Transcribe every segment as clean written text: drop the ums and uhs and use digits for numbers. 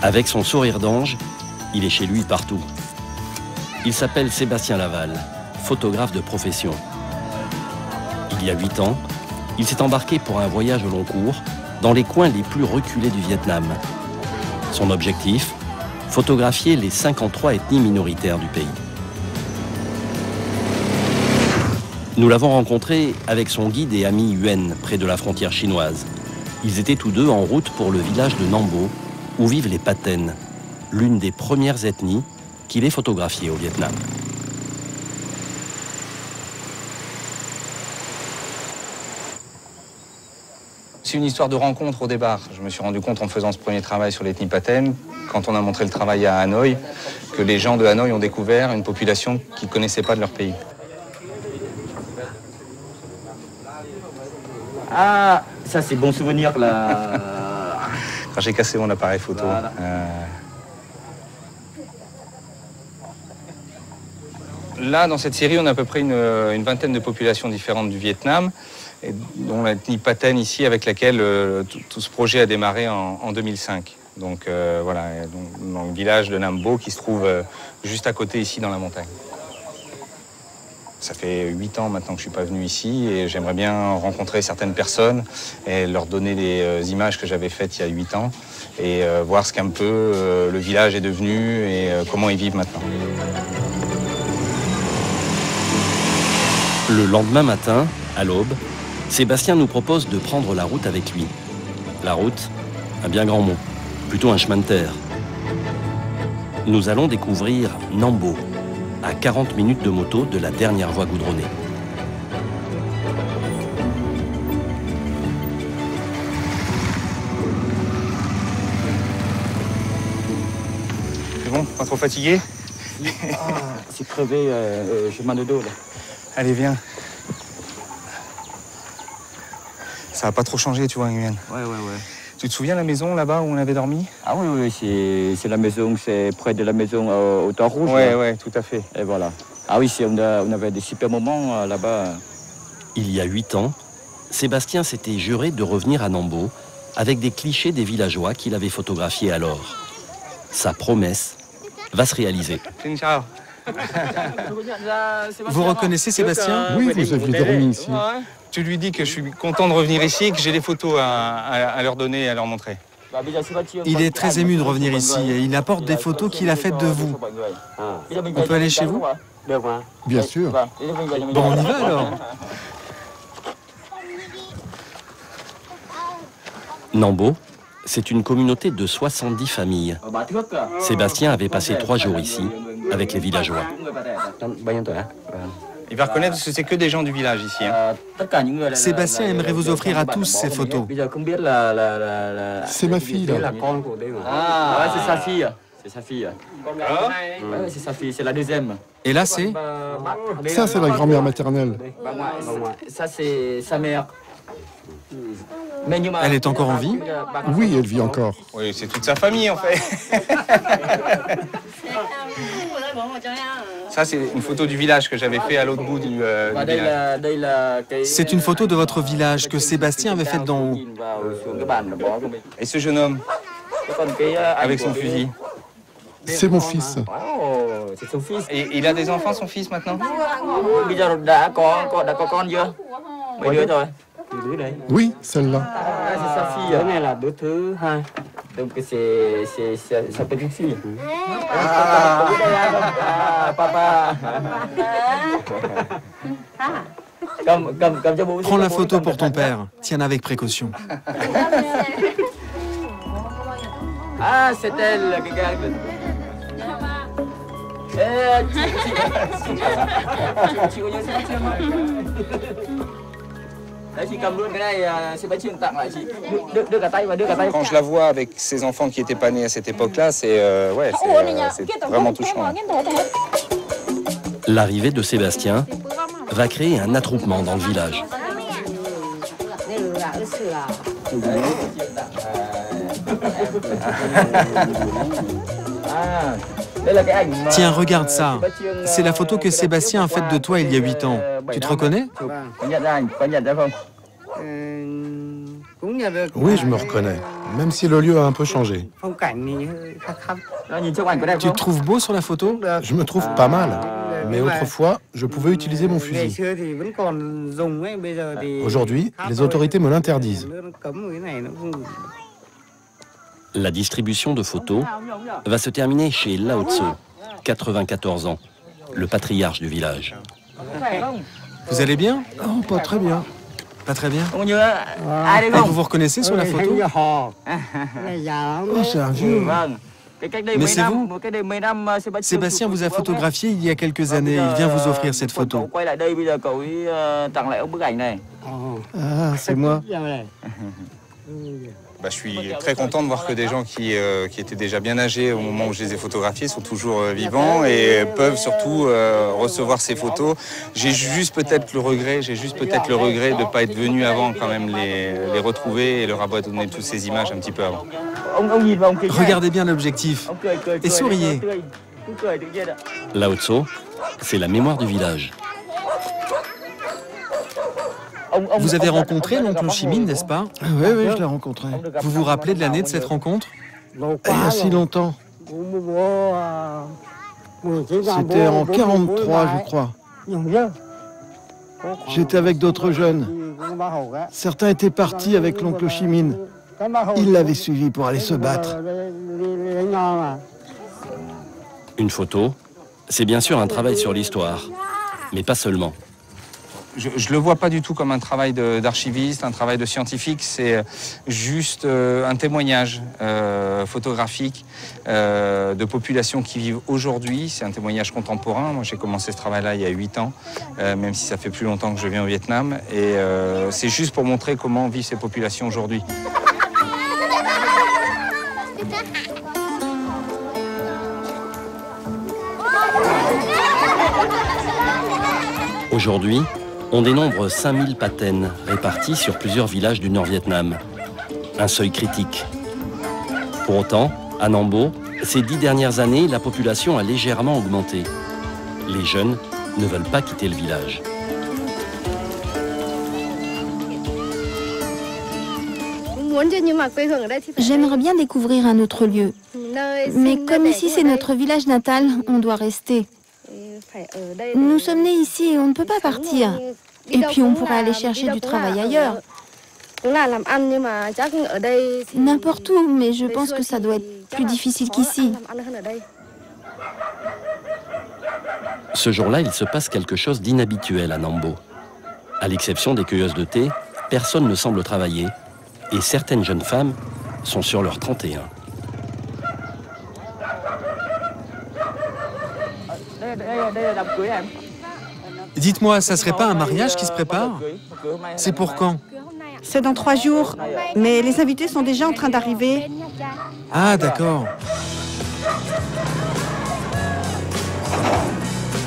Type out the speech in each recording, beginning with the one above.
Avec son sourire d'ange, il est chez lui partout. Il s'appelle Sébastien Laval, photographe de profession. Il y a 8 ans, il s'est embarqué pour un voyage au long cours dans les coins les plus reculés du Vietnam. Son objectif, photographier les 53 ethnies minoritaires du pays. Nous l'avons rencontré avec son guide et ami Yuen, près de la frontière chinoise. Ils étaient tous deux en route pour le village de Nam Bo, où vivent les Pathen, l'une des premières ethnies qu'il ait photographiées au Vietnam. C'est une histoire de rencontre au départ. Je me suis rendu compte en faisant ce premier travail sur l'ethnie Pathen, quand on a montré le travail à Hanoï, que les gens de Hanoï ont découvert une population qu'ils ne connaissaient pas de leur pays. Ah, ça c'est bon souvenir là. Quand j'ai cassé mon appareil photo. Voilà. Là, dans cette série, on a à peu près une vingtaine de populations différentes du Vietnam, et dont l'ethnie Pathen ici, avec laquelle tout ce projet a démarré en 2005. Donc voilà, dans le village de Nam Bo qui se trouve juste à côté ici dans la montagne. Ça fait 8 ans maintenant que je ne suis pas venu ici et j'aimerais bien rencontrer certaines personnes et leur donner les images que j'avais faites il y a 8 ans et voir ce qu'un peu le village est devenu et comment ils vivent maintenant. Le lendemain matin, à l'aube, Sébastien nous propose de prendre la route avec lui. La route, un bien grand mot, plutôt un chemin de terre. Nous allons découvrir Nam Bo, à 40 minutes de moto de la dernière voie goudronnée. C'est bon, pas trop fatigué? C'est crevé, j'ai mal au dos là. Allez, viens. Ça n'a pas trop changé, tu vois, Nguyen. Ouais. Tu te souviens la maison là-bas où on avait dormi? Ah oui, c'est la maison, c'est près de la maison au Temps Rouge. Ouais, tout à fait. Et voilà. Ah oui, on avait des super moments là-bas. Il y a 8 ans, Sébastien s'était juré de revenir à Nam Bo avec des clichés des villageois qu'il avait photographiés alors. Sa promesse va se réaliser. Vous reconnaissez Sébastien? Oui, vous aviez dormi ici. Tu lui dis que je suis content de revenir ici et que j'ai des photos à leur donner et à leur montrer. Il est très ému de revenir ici et il apporte des photos qu'il a faites de vous. On peut aller chez vous? Bien sûr. Bon, on y va alors. Nam Bo, c'est une communauté de 70 familles. Sébastien avait passé 3 jours ici, avec les villageois. Il va reconnaître que c'est que des gens du village ici. Hein. Sébastien aimerait vous offrir à tous ces photos. C'est ma fille, là. Ah, c'est sa fille. C'est sa fille. Ouais, c'est sa fille, c'est la deuxième. Et là, c'est? Ça, c'est la grand-mère maternelle. Ça, c'est sa mère. Elle est encore en vie? Oui, elle vit encore. Oui, c'est toute sa famille en fait. Ça, c'est une photo du village que j'avais fait à l'autre bout du village. C'est une photo de votre village que Sébastien avait faite d'en haut. Et ce jeune homme, avec son fusil. C'est mon fils. C'est son fils. Et il a des enfants, son fils, maintenant? Đã có con chưa? Mấy đứa rồi? Oui, celle-là. Ah, c'est sa fille. Cái này là đứa thứ hai. Donc c'est sa petite fille. Papa. Comme cho bố. Prends la photo pour ton père. Tiens-la avec précaution. Ah, c'est elle, cái gars. Chị có nhớ Sébastien không? Đấy, chị cầm luôn cái này, Sébastien tặng lại chị. Đưa cả tay và đưa cả tay. Quand je la vois avec ses enfants qui n'étaient pas nés à cette époque-là, c'est vraiment touchant. L'arrivée de Sébastien va créer un attroupement dans le village. Tiens, regarde ça. C'est la photo que Sébastien a faite de toi il y a 8 ans. Tu te reconnais? Oui, je me reconnais. même si le lieu a un peu changé. Tu te trouves beau sur la photo? Je me trouve pas mal. Mais autrefois, je pouvais utiliser mon fusil. Aujourd'hui, les autorités me l'interdisent. La distribution de photos va se terminer chez Lao Tso, 94 ans, le patriarche du village. Vous allez bien? Oh, pas très bien. Pas très bien. Ai đây không? Vous vous reconnaissez sur la photo? Oh, c'est un vieux. Vâng. Cách đây Mais mấy c'est năm, vous? cách đây mấy năm Sébastien vous a photographié il y a quelques années. Il vient vous offrir cette photo. Cậu quay lại đây, bây giờ cậu ấy tặng lại ông bức ảnh này. Ah, c'est moi. Je suis très content de voir que des gens qui étaient déjà bien âgés au moment où je les ai photographiés sont toujours vivants et peuvent surtout recevoir ces photos. J'ai juste peut-être le regret de ne pas être venu avant quand même les retrouver et leur avoir donné toutes ces images un petit peu avant. Regardez bien l'objectif et souriez. Lao Tso, c'est la mémoire du village. Vous avez rencontré l'oncle Ho Chi Minh, n'est-ce pas? Oui, oui, je l'ai rencontré. Vous vous rappelez de l'année de cette rencontre? Il y a si longtemps. C'était en 43, je crois. J'étais avec d'autres jeunes. Certains étaient partis avec l'oncle Ho Chi Minh. Ils l'avaient suivi pour aller se battre. Une photo, c'est bien sûr un travail sur l'histoire, mais pas seulement. Je ne le vois pas du tout comme un travail d'archiviste, un travail de scientifique, c'est juste un témoignage photographique de populations qui vivent aujourd'hui. C'est un témoignage contemporain. Moi, j'ai commencé ce travail-là il y a 8 ans, même si ça fait plus longtemps que je viens au Vietnam. Et c'est juste pour montrer comment vivent ces populations aujourd'hui. Aujourd'hui, on dénombre 5000 patènes réparties sur plusieurs villages du Nord-Vietnam. Un seuil critique. Pour autant, à Nam Bo, ces 10 dernières années, la population a légèrement augmenté. Les jeunes ne veulent pas quitter le village. J'aimerais bien découvrir un autre lieu. Mais comme ici c'est notre village natal, on doit rester. Nous sommes nés ici et on ne peut pas partir. Et puis on pourrait aller chercher du travail ailleurs. N'importe où, mais je pense que ça doit être plus difficile qu'ici. Ce jour-là, il se passe quelque chose d'inhabituel à Nam Bo. À l'exception des cueilleuses de thé, personne ne semble travailler et certaines jeunes femmes sont sur leur 31. Dites-moi, ça serait pas un mariage qui se prépare? C'est pour quand? C'est dans 3 jours, mais les invités sont déjà en train d'arriver. Ah, d'accord.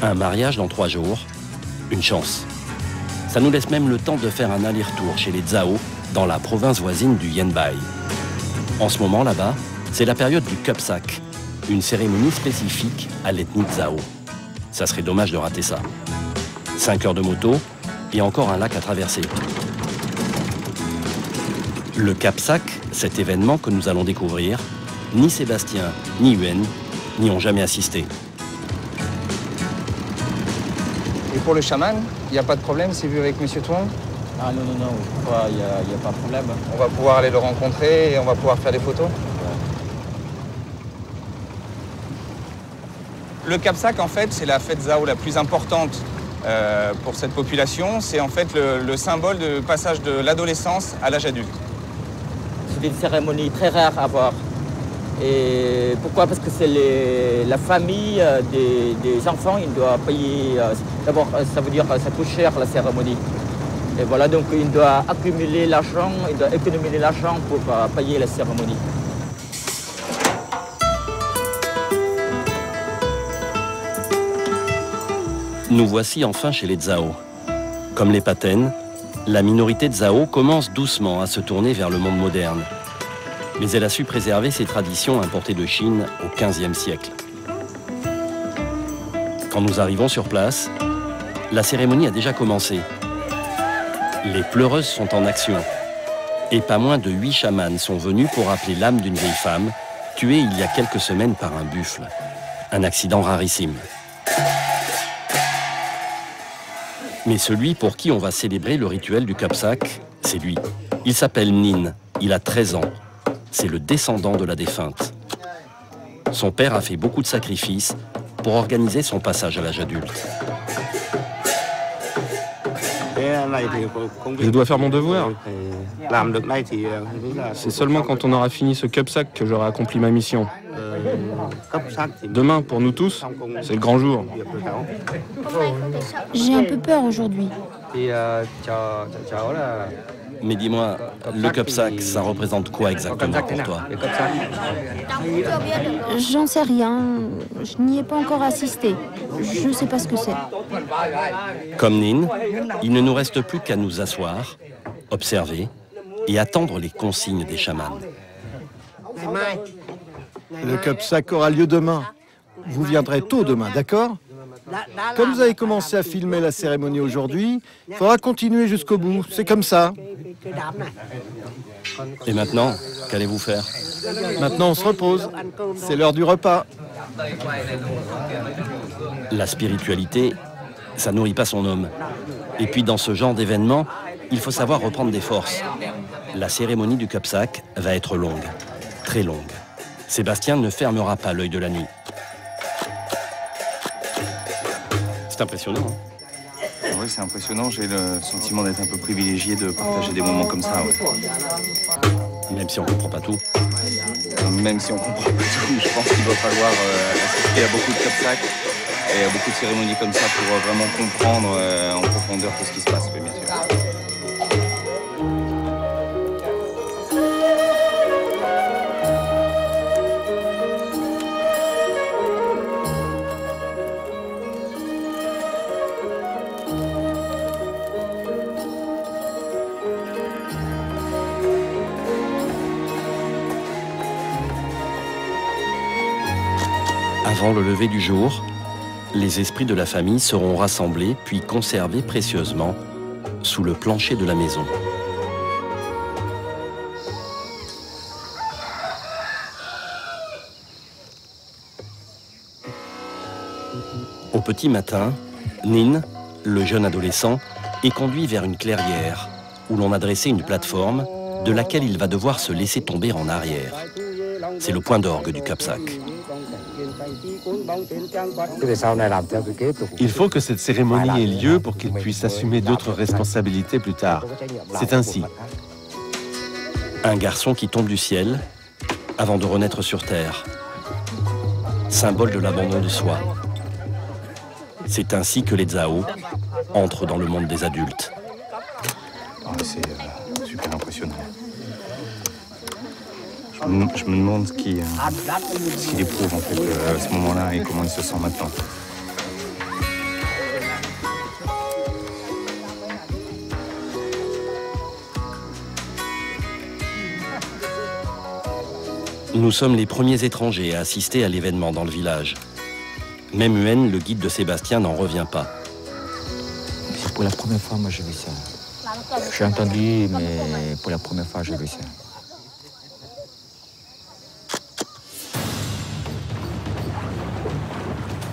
Un mariage dans 3 jours, une chance. Ça nous laisse même le temps de faire un aller-retour chez les Zhao, dans la province voisine du Yen Bai. En ce moment, là-bas, c'est la période du Kapsak, une cérémonie spécifique à l'ethnie Zhao. Ça serait dommage de rater ça. 5 heures de moto et encore un lac à traverser. Le Kapsak, cet événement que nous allons découvrir, ni Sébastien, ni Yuen n'y ont jamais assisté. Et pour le chaman, il n'y a pas de problème, c'est vu avec Monsieur Tuong? Ah non, il n'y a pas de problème. On va pouvoir aller le rencontrer et on va pouvoir faire des photos. Le Kapsak, en fait, c'est la fête Zhao la plus importante pour cette population. C'est en fait le symbole de passage de l'adolescence à l'âge adulte. C'est une cérémonie très rare à voir. Et pourquoi? Parce que c'est la famille des enfants, ils doivent payer. D'abord, ça veut dire que ça coûte cher la cérémonie. Et voilà, donc il doit accumuler l'argent, il doit économiser l'argent pour payer la cérémonie. Nous voici enfin chez les Zhao. Comme les Patènes, la minorité de Zhao commence doucement à se tourner vers le monde moderne. Mais elle a su préserver ses traditions importées de Chine au XVe siècle. Quand nous arrivons sur place, la cérémonie a déjà commencé. Les pleureuses sont en action. Et pas moins de 8 chamans sont venus pour rappeler l'âme d'une vieille femme, tuée il y a quelques semaines par un buffle. Un accident rarissime. Mais celui pour qui on va célébrer le rituel du Kapsak, c'est lui. Il s'appelle Nin, il a 13 ans. C'est le descendant de la défunte. Son père a fait beaucoup de sacrifices pour organiser son passage à l'âge adulte. Je dois faire mon devoir. C'est seulement quand on aura fini ce Kapsak que j'aurai accompli ma mission. Demain, pour nous tous, c'est le grand jour. J'ai un peu peur aujourd'hui. Mais dis-moi, le Kapsak, ça représente quoi exactement pour toi? J'en sais rien. Je n'y ai pas encore assisté. Je ne sais pas ce que c'est. Comme Nin, il ne nous reste plus qu'à nous asseoir, observer et attendre les consignes des chamans. Le Kapsak aura lieu demain. Vous viendrez tôt demain, d'accord? Comme vous avez commencé à filmer la cérémonie aujourd'hui, il faudra continuer jusqu'au bout. C'est comme ça. Et maintenant, qu'allez-vous faire? Maintenant, on se repose. C'est l'heure du repas. La spiritualité, ça nourrit pas son homme. Et puis dans ce genre d'événement, il faut savoir reprendre des forces. La cérémonie du Kapsak va être longue, très longue. Sébastien ne fermera pas l'œil de la nuit. C'est impressionnant. Hein? Oui, c'est impressionnant. J'ai le sentiment d'être un peu privilégié de partager des moments comme ça. Ouais. Même si on ne comprend pas tout. Même si on ne comprend pas tout, je pense qu'il va falloir assister à beaucoup de Kapsak et à beaucoup de cérémonies comme ça pour vraiment comprendre en profondeur tout ce qui se passe, bien sûr. Avant le lever du jour, les esprits de la famille seront rassemblés puis conservés précieusement sous le plancher de la maison. Au petit matin, Nin, le jeune adolescent, est conduit vers une clairière où l'on a dressé une plateforme de laquelle il va devoir se laisser tomber en arrière. C'est le point d'orgue du Kapsak. Il faut que cette cérémonie ait lieu pour qu'il puisse assumer d'autres responsabilités plus tard. C'est ainsi. Un garçon qui tombe du ciel avant de renaître sur terre. Symbole de l'abandon de soi. C'est ainsi que les Zhao entrent dans le monde des adultes. C'est super impressionnant. Je me demande ce qu'il éprouve en fait à ce moment-là et comment il se sent maintenant. Nous sommes les premiers étrangers à assister à l'événement dans le village. Même Yuen, le guide de Sébastien, n'en revient pas. C'est pour la première fois, moi, je vis ça. J'ai entendu, mais pour la première fois, je vis ça.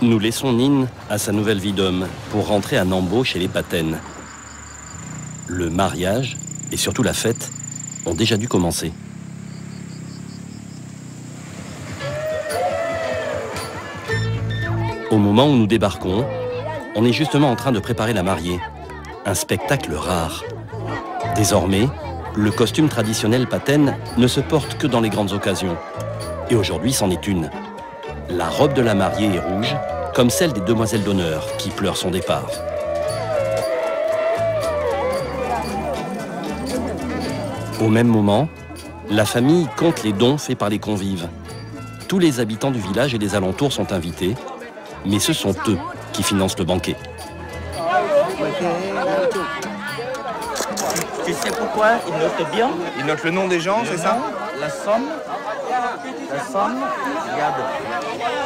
Nous laissons Nin à sa nouvelle vie d'homme pour rentrer à Nambo chez les Paten. Le mariage et surtout la fête ont déjà dû commencer. Au moment où nous débarquons, on est justement en train de préparer la mariée. Un spectacle rare. Désormais, le costume traditionnel Paten ne se porte que dans les grandes occasions. Et aujourd'hui, c'en est une. La robe de la mariée est rouge, comme celle des demoiselles d'honneur qui pleurent son départ. Au même moment, la famille compte les dons faits par les convives. Tous les habitants du village et des alentours sont invités, mais ce sont eux qui financent le banquet. Tu sais pourquoi ils notent bien? Il note le nom des gens, c'est ça? La somme, regarde.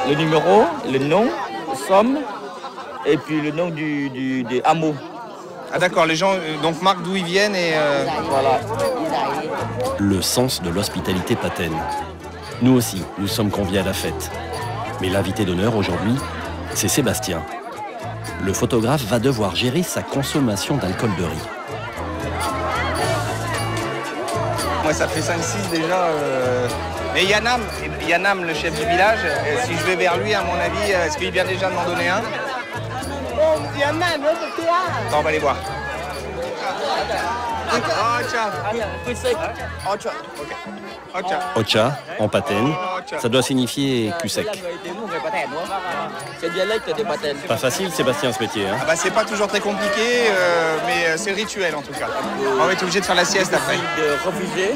Le numéro, le nom, somme, et puis le nom du hameau. Ah d'accord, les gens donc marquent d'où ils viennent et... Voilà. Le sens de l'hospitalité patenne. Nous aussi, nous sommes conviés à la fête. Mais l'invité d'honneur aujourd'hui, c'est Sébastien. Le photographe va devoir gérer sa consommation d'alcool de riz. Moi ça fait 5-6 déjà. Mais Yanam, le chef du village, si je vais vers lui, à mon avis, est-ce qu'il vient déjà de m'en donner un? On va aller voir. Ocha, en patène, ça doit signifier cul sec. C'est dialecte des patènes. Pas facile, Sébastien, ce métier. Hein. Ah bah, c'est pas toujours très compliqué, mais c'est rituel en tout cas. On va être obligé de faire la sieste après. De refuser,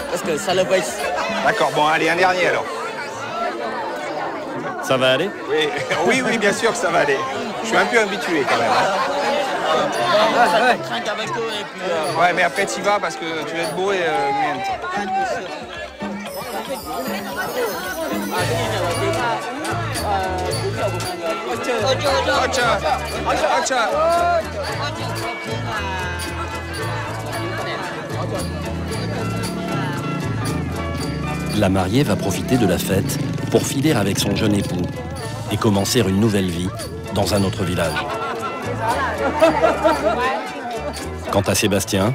parce que ça le baisse. D'accord, bon allez, un dernier alors. Ça va aller? Oui, bien sûr que ça va aller. Je suis un peu habitué quand même. Ouais, mais après tu vas parce que tu vas être beau et La mariée va profiter de la fête pour filer avec son jeune époux et commencer une nouvelle vie dans un autre village. Quant à Sébastien,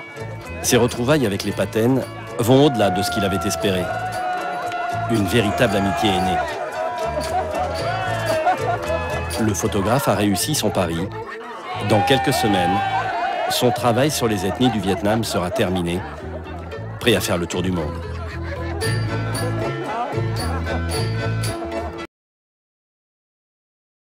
ses retrouvailles avec les patènes vont au-delà de ce qu'il avait espéré. Une véritable amitié est née. Le photographe a réussi son pari. Dans quelques semaines, son travail sur les ethnies du Vietnam sera terminé, prêt à faire le tour du monde.